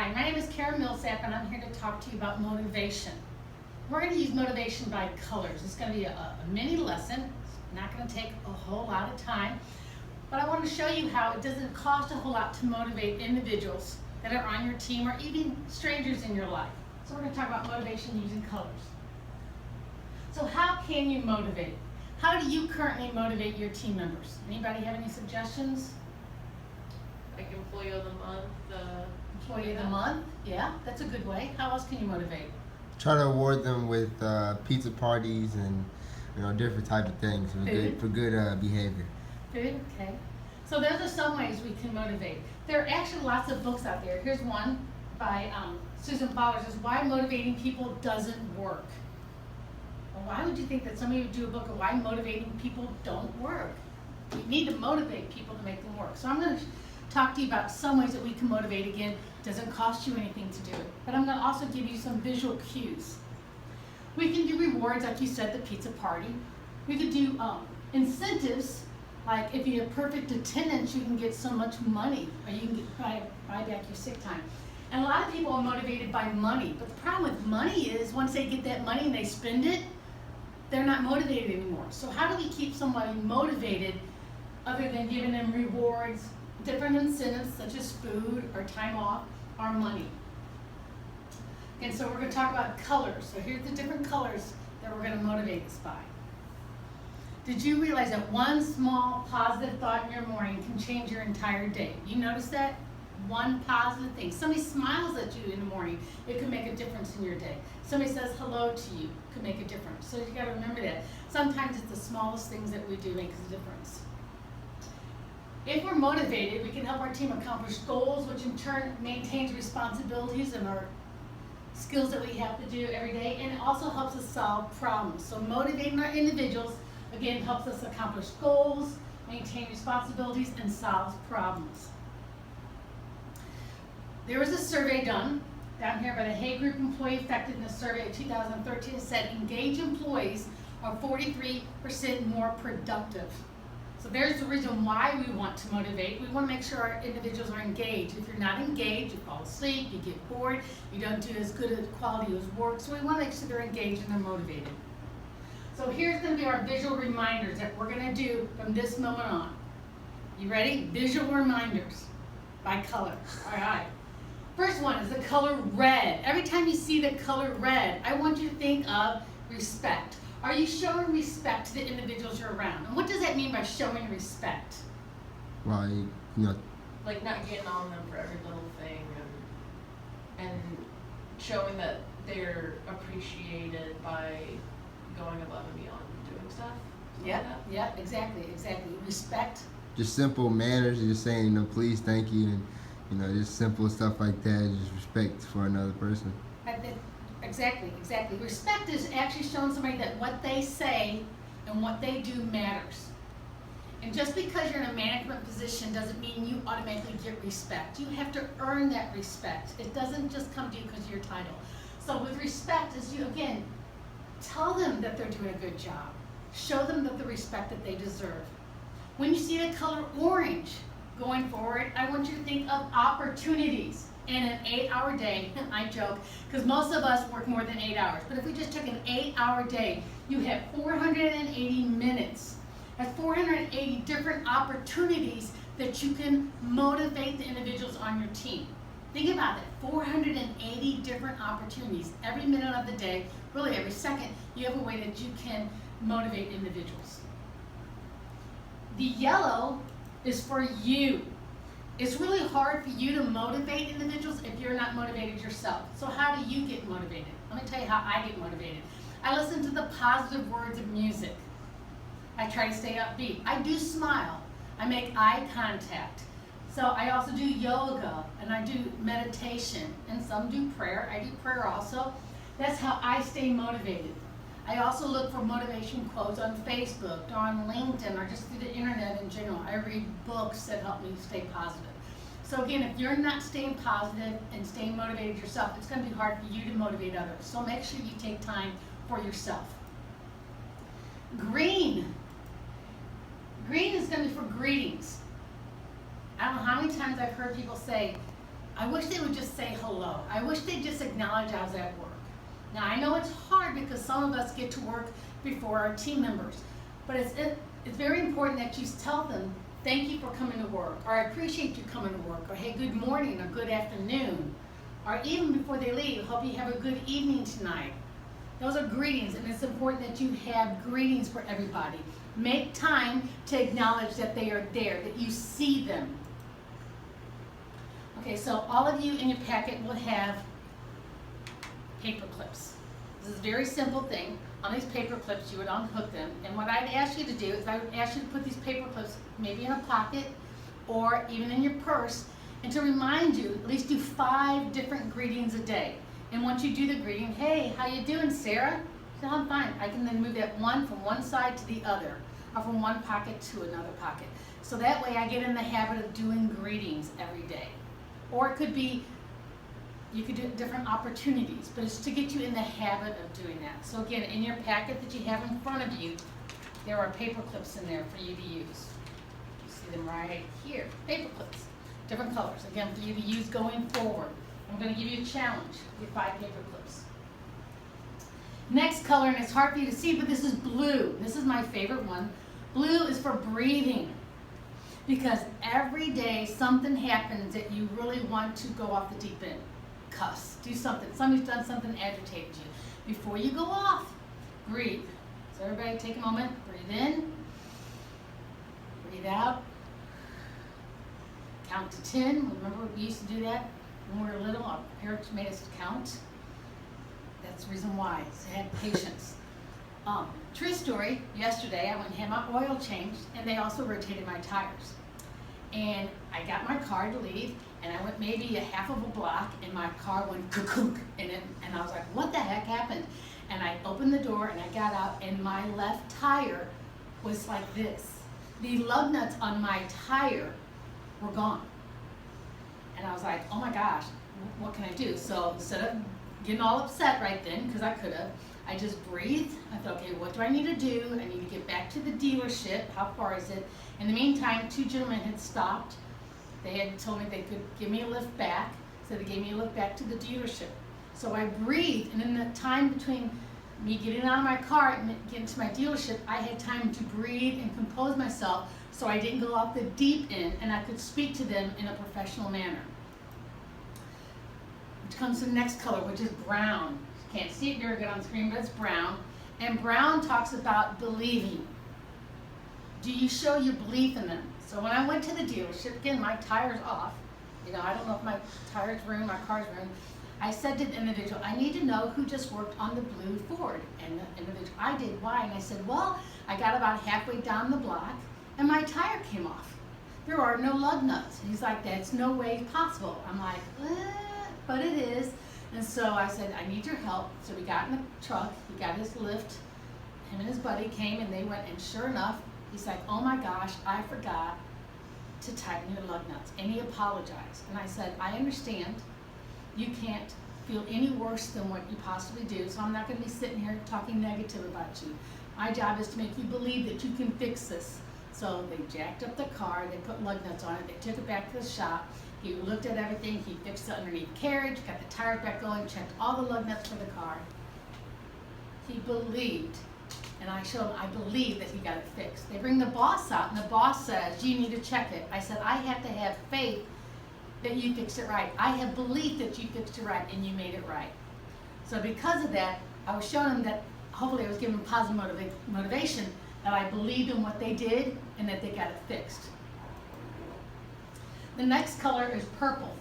Hi, my name is Millsap, and I'm here to talk to you about motivation. We're going to use motivation by colors. It's going to be a mini lesson. It's not going to take a whole lot of time, but I want to show you how it doesn't cost a whole lot to motivate individuals that are on your team or even strangers in your life. So we're going to talk about motivation using colors. So how can you motivate? How do you currently motivate your team members? Anybody have any suggestions? Like employee of the month. Employee of the month? Yeah, that's a good way. How else can you motivate? Try to award them with pizza parties and different type of things for good behavior. Food, okay. So those are some ways we can motivate. There are actually lots of books out there. Here's one by Susan Fowler. It says, Why Motivating People Doesn't Work. Well, why would you think that somebody would do a book of why motivating people don't work? We need to motivate people to make them work. So I'm going to talk to you about some ways that we can motivate. Again, it doesn't cost you anything to do it. But I'm going to also give you some visual cues. We can do rewards, like you said, the pizza party. We could do incentives, like if you have perfect attendance, you can get so much money, or you can buy back your sick time. And a lot of people are motivated by money, but the problem with money is once they get that money and they spend it, they're not motivated anymore. So how do we keep somebody motivated other than giving them rewards, different incentives such as food or time off or money? And so we're going to talk about colors. So here's the different colors that we're going to motivate us by. Did you realize that one small positive thought in your morning can change your entire day? You notice that? One positive thing. Somebody smiles at you in the morning, it could make a difference in your day. Somebody says hello to you, could make a difference. So you got to remember that. Sometimes it's the smallest things that we do makes a difference. If we're motivated, we can help our team accomplish goals, which in turn maintains responsibilities and our skills that we have to do every day, and it also helps us solve problems. So motivating our individuals, again, helps us accomplish goals, maintain responsibilities, and solve problems. There was a survey done down here by the Hay Group Employee Effectiveness Survey of 2013 that said engaged employees are 43% more productive. So there's the reason why we want to motivate. We want to make sure our individuals are engaged. If you're not engaged, you fall asleep, you get bored, you don't do as good a quality as work. So we want to make sure they're engaged and they're motivated. So here's going to be our visual reminders that we're going to do from this moment on. You ready? Visual reminders by color. All right. First one is the color red. Every time you see the color red, I want you to think of respect. Are you showing respect to the individuals you're around? And what does that mean by showing respect? Well, Like not getting on them for every little thing and showing that they're appreciated by going above and beyond doing stuff. Yeah, exactly. Respect. just simple manners, just saying please, thank you, and just simple stuff like that. Just respect for another person. Exactly. Respect is actually showing somebody that what they say and what they do matters. And just because you're in a management position doesn't mean you automatically get respect. You have to earn that respect. It doesn't just come to you because of your title. So with respect is you, again, tell them that they're doing a good job. Show them the respect that they deserve. When you see the color orange going forward, I want you to think of opportunities. In an 8-hour day, I joke, because most of us work more than 8 hours, but if we just took an 8-hour day, you have 480 minutes. That's 480 different opportunities that you can motivate the individuals on your team. Think about it, 480 different opportunities. Every minute of the day, really every second, you have a way that you can motivate individuals. The yellow is for you. It's really hard for you to motivate individuals if you're not motivated yourself. So how do you get motivated? Let me tell you how I get motivated. I listen to the positive words of music. I try to stay upbeat. I do smile. I make eye contact. So I also do yoga and I do meditation and some do prayer. I do prayer also. That's how I stay motivated. I also look for motivation quotes on Facebook or on LinkedIn or just through the internet in general. I read books that help me stay positive. So again, if you're not staying positive and staying motivated yourself, it's going to be hard for you to motivate others. So make sure you take time for yourself. Green. Green is going to be for greetings. I don't know how many times I've heard people say, I wish they would just say hello. I wish they'd just acknowledge I was at work. Now, I know it's hard because some of us get to work before our team members, but it's very important that you tell them, thank you for coming to work, or I appreciate you coming to work, or hey, good morning, or good afternoon, or even before they leave, hope you have a good evening tonight. Those are greetings, and it's important that you have greetings for everybody. Make time to acknowledge that they are there, that you see them. Okay, so all of you in your packet will have paper clips. This is a very simple thing. On these paper clips, you would unhook them, and what I'd ask you to do is I would ask you to put these paper clips maybe in a pocket or even in your purse, and to remind you, at least do 5 different greetings a day. And once you do the greeting, hey, how you doing, Sarah? So I'm fine. I can then move that one from one side to the other, or from one pocket to another pocket. So that way I get in the habit of doing greetings every day. Or it could be, you could do different opportunities, but it's to get you in the habit of doing that. So again, in your packet that you have in front of you, there are paper clips in there for you to use. You see them right here, paper clips, different colors, again, for you to use going forward. I'm going to give you a challenge, get 5 paper clips. Next color, and it's hard for you to see, but this is blue. This is my favorite one. Blue is for breathing. Because every day something happens that you really want to go off the deep end. Cuss, do something. Somebody's done something that agitated you. Before you go off, breathe. So everybody take a moment, breathe in, breathe out. Count to 10. Remember we used to do that when we were little? Our parents made us count. That's the reason why. So have patience. True story, yesterday I went and had my oil changed, and they also rotated my tires. And I got my car to leave, and I went maybe a half of a block, and my car went kuk in it, and I was like, what the heck happened? And I opened the door, and I got out, and my left tire was like this. The lug nuts on my tire were gone. And I was like, oh my gosh, what can I do? So instead of getting all upset right then, because I could have, I just breathed. I thought, okay, what do I need to do? I need to get back to the dealership. How far is it? In the meantime, 2 gentlemen had stopped. They had told me they could give me a lift back, so they gave me a lift back to the dealership. So I breathed, and in the time between me getting out of my car and getting to my dealership, I had time to breathe and compose myself so I didn't go off the deep end, and I could speak to them in a professional manner. Which comes to the next color, which is brown. Can't see it very good on the screen, but it's brown. And brown talks about believing. Do you show your belief in them? So when I went to the dealership, again, my tire's off. You know, I don't know if my tire's ruined, my car's ruined. I said to the individual, I need to know who just worked on the blue Ford. And the individual, I did, why? And I said, well, I got about halfway down the block, and my tire came off. There are no lug nuts. And he's like, that's no way possible. I'm like, but it is. And so I said, I need your help. So we got in the truck, he got his lift, him and his buddy came, and they went, and sure enough, he's like, oh my gosh, I forgot to tighten your lug nuts. And he apologized. And I said, I understand. You can't feel any worse than what you possibly do, so I'm not going to be sitting here talking negative about you. My job is to make you believe that you can fix this. So they jacked up the car, they put lug nuts on it, they took it back to the shop. He looked at everything, he fixed the underneath carriage, got the tires back going, checked all the lug nuts for the car. He believed, and I showed him I believe that he got it fixed. They bring the boss out, and the boss says, you need to check it. I said, I have to have faith that you fixed it right. I have belief that you fixed it right and you made it right. So because of that, I was showing them that hopefully I was giving them positive motivation that I believed in what they did and that they got it fixed. The next color is purple.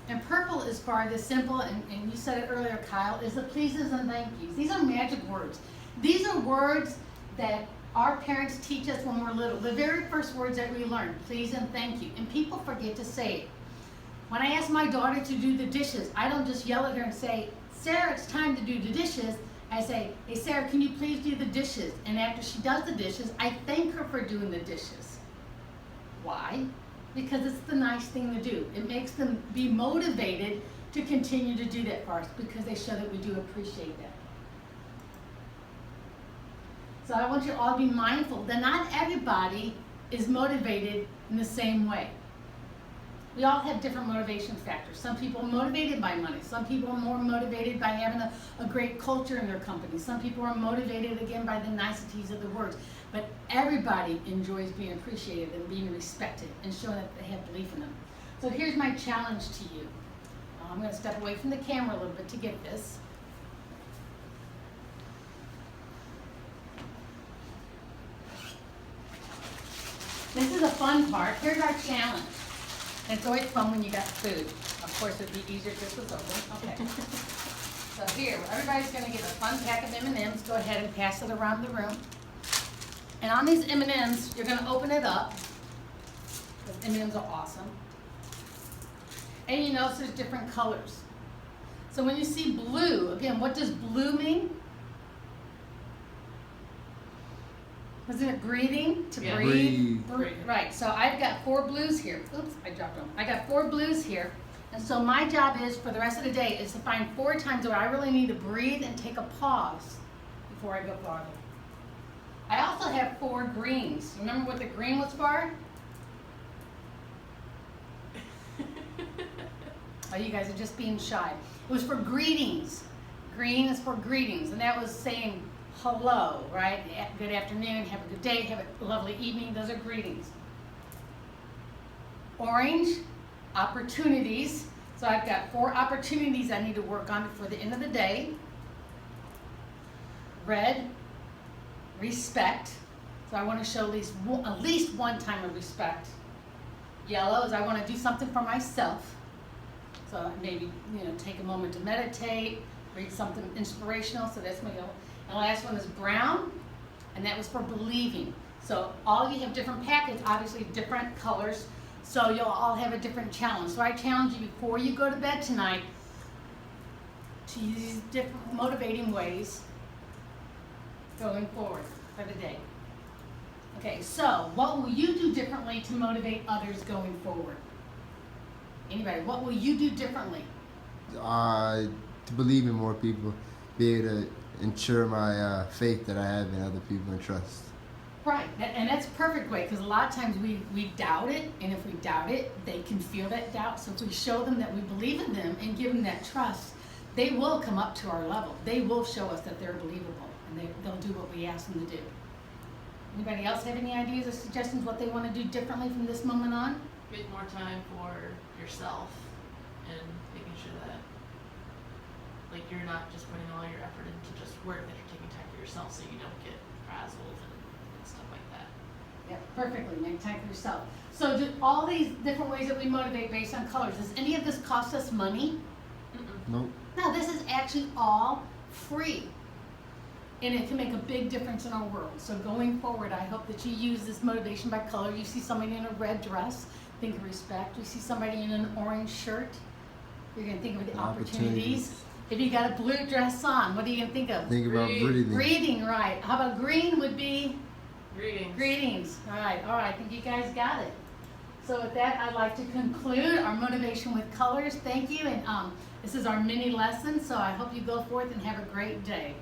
And purple is for the simple, and you said it earlier, Kyle, is the pleases and thank yous. These are magic words. These are words that our parents teach us when we're little. The very first words that we learn, please and thank you. And people forget to say it. When I ask my daughter to do the dishes, I don't just yell at her and say, Sarah, it's time to do the dishes. I say, hey, Sarah, can you please do the dishes? And after she does the dishes, I thank her for doing the dishes. Why? Because it's the nice thing to do. It makes them be motivated to continue to do that for us because they show that we do appreciate that. So I want you all to be mindful that not everybody is motivated in the same way. We all have different motivation factors. Some people are motivated by money. Some people are more motivated by having a great culture in their company. Some people are motivated, again, by the niceties of the words. But everybody enjoys being appreciated and being respected and showing that they have belief in them. So here's my challenge to you. I'm going to step away from the camera a little bit to get this. This is a fun part. Here's our challenge. And it's always fun when you got food. Of course, it'd be easier if this was open. Okay. So here, everybody's going to get a fun pack of M&Ms. Go ahead and pass it around the room. And on these M&Ms, you're going to open it up. Because M&Ms are awesome. And you notice there's different colors. So when you see blue, again, what does blue mean? Wasn't it breathing? To Yeah. breathe? Breathe. Right, so I've got 4 blues here. Oops, I dropped them. I got 4 blues here. And so my job is, for the rest of the day, is to find 4 times where I really need to breathe and take a pause before I go farther. I also have 4 greens. Remember what the green was for? Oh, you guys are just being shy. It was for greetings. Green is for greetings, and that was saying hello, right? Good afternoon, have a good day, have a lovely evening. Those are greetings. Orange, opportunities. So I've got 4 opportunities I need to work on before the end of the day. Red, respect. So I want to show at least one time of respect. Yellow is I want to do something for myself. So maybe, take a moment to meditate, read something inspirational. So that's my yellow. And the last one is brown, and that was for believing. So all of you have different packets, obviously different colors. So you'll all have a different challenge. So I challenge you before you go to bed tonight to use these different motivating ways going forward for the day. Okay, so what will you do differently to motivate others going forward? Anybody, what will you do differently? To believe in more people, be able to ensure my faith that I have in other people and trust. Right, and that's a perfect way, because a lot of times we doubt it, and if we doubt it, they can feel that doubt. So if we show them that we believe in them and give them that trust, they will come up to our level. They will show us that they're believable, and they'll do what we ask them to do. Anybody else have any ideas or suggestions what they want to do differently from this moment on? Make more time for yourself and making sure that you're not just putting all your effort into just work, that you're taking time for yourself so you don't get frazzled and stuff like that. Yeah, perfectly. Make time for yourself. So do all these different ways that we motivate based on colors, does any of this cost us money? Nope. No, this is actually all free. And it can make a big difference in our world. So going forward, I hope that you use this motivation by color. You see somebody in a red dress, think of respect. You see somebody in an orange shirt, you're going to think of the opportunities. If you got a blue dress on, what are you going to think of? Think about breathing. Breathing, right. How about green would be? Greetings. Greetings. All right, I think you guys got it. So with that, I'd like to conclude our motivation with colors. Thank you, and this is our mini lesson, so I hope you go forth and have a great day.